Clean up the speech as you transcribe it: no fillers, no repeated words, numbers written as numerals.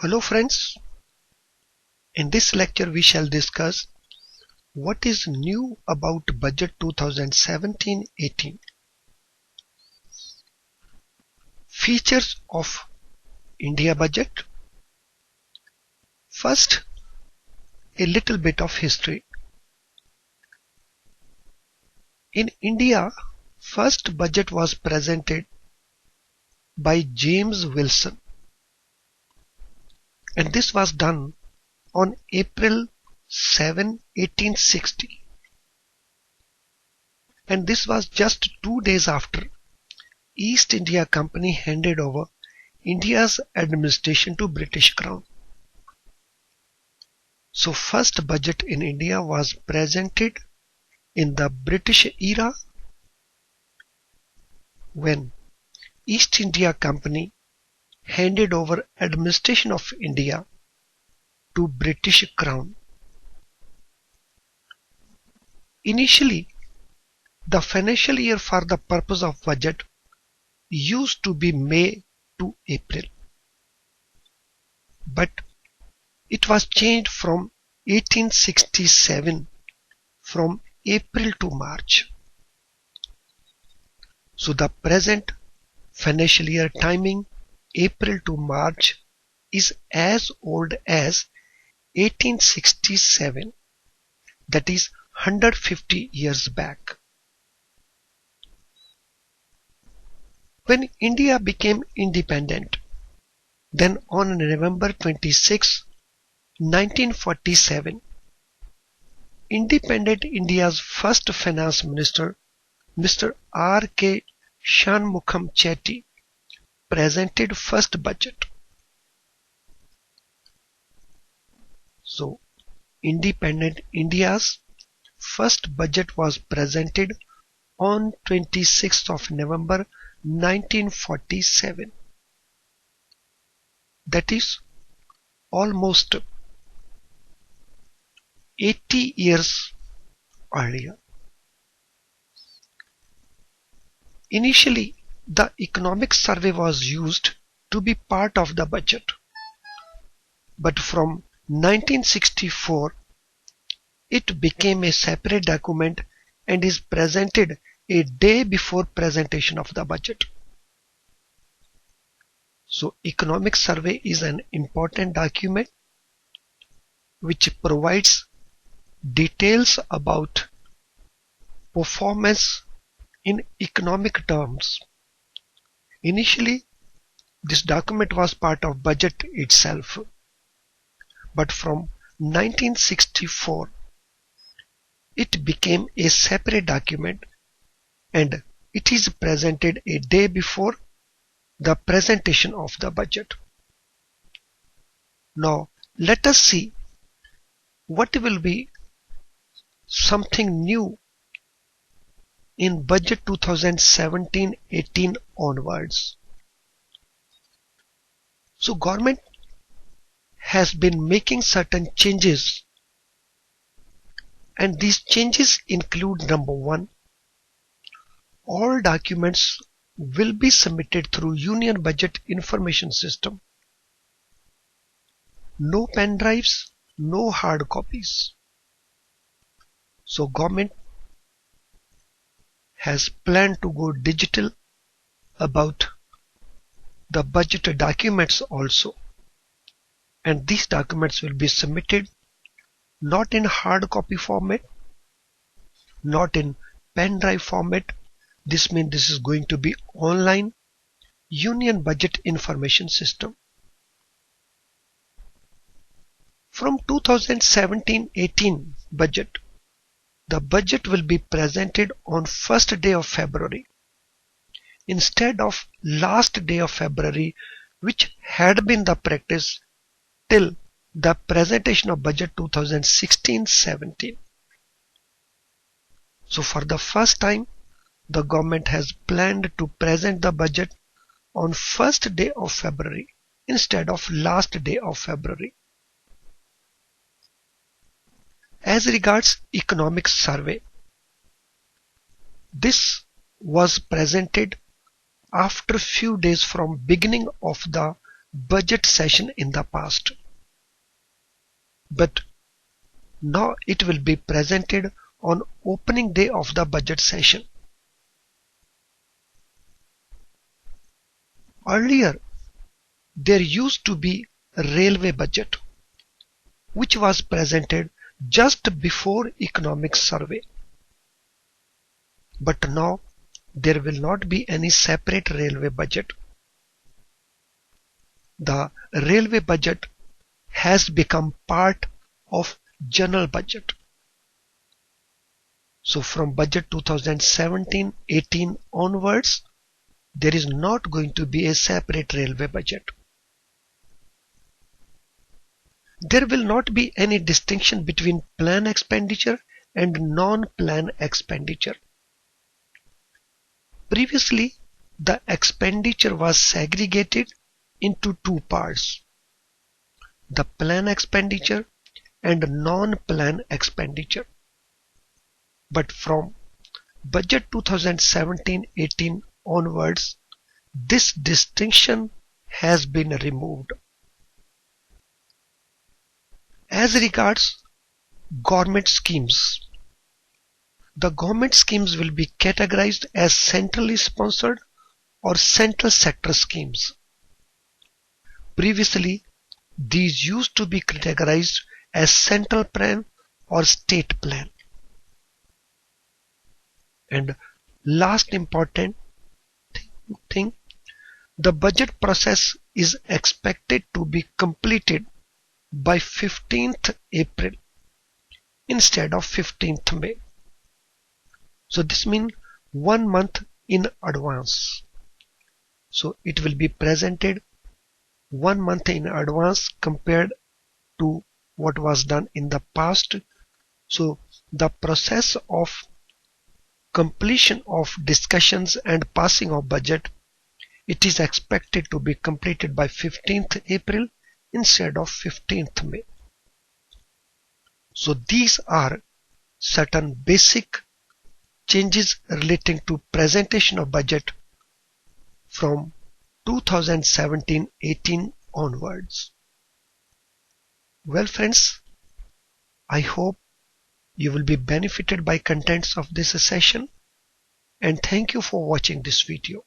Hello friends, in this lecture we shall discuss what is new about budget 2017-18. Features of India budget. First, a little bit of history. In India, first budget was presented by James Wilson, and this was done on April 7, 1860, and this was just 2 days after East India Company handed over India's administration to British Crown. So first budget in India was presented in the British era when East India Company handed over administration of India to British Crown. Initially, the financial year for the purpose of budget used to be May to April, but it was changed from 1867 from April to March. So the present financial year timing April to March is as old as 1867, that is 150 years back. When India became independent, then on November 26, 1947, independent India's first finance minister, Mr. R.K. Shanmukham Chetty, presented first budget. So, independent India's first budget was presented on 26th of November 1947. That is almost 80 years earlier. Initially, the economic survey was used to be part of the budget, but from 1964 it became a separate document and is presented a day before presentation of the budget. So economic survey is an important document which provides details about performance in economic terms. Initially, this document was part of budget itself, but from 1964 it became a separate document and it is presented a day before the presentation of the budget. Now let us see what will be something new in budget 2017-18 onwards. So government has been making certain changes, and these changes include: number one, all documents will be submitted through Union Budget Information System. No pen drives, no hard copies. So government has planned to go digital about the budget documents also, and these documents will be submitted not in hard copy format, not in pen drive format. This means this is going to be online Union Budget Information System. From 2017-18 budget, the budget will be presented on first day of February instead of last day of February, which had been the practice till the presentation of budget 2016-17. So for the first time, the government has planned to present the budget on first day of February instead of last day of February. As regards economic survey, this was presented after few days from beginning of the budget session in the past, but now it will be presented on opening day of the budget session. Earlier, there used to be a railway budget, which was presented just before economic survey. But now, there will not be any separate railway budget. The railway budget has become part of general budget. So from budget 2017-18 onwards, there is not going to be a separate railway budget. There will not be any distinction between plan expenditure and non-plan expenditure. Previously, the expenditure was segregated into two parts: the plan expenditure and non-plan expenditure. But from budget 2017-18 onwards, this distinction has been removed. As regards government schemes, the government schemes will be categorized as centrally sponsored or central sector schemes. Previously, these used to be categorized as central plan or state plan. And last important thing, the budget process is expected to be completed by 15th April instead of 15th May. So this means 1 month in advance. So it will be presented 1 month in advance compared to what was done in the past. So the process of completion of discussions and passing of budget, it is expected to be completed by 15th April instead of 15th May. So these are certain basic changes relating to presentation of budget from 2017-18 onwards. Well friends, I hope you will be benefited by contents of this session, and thank you for watching this video.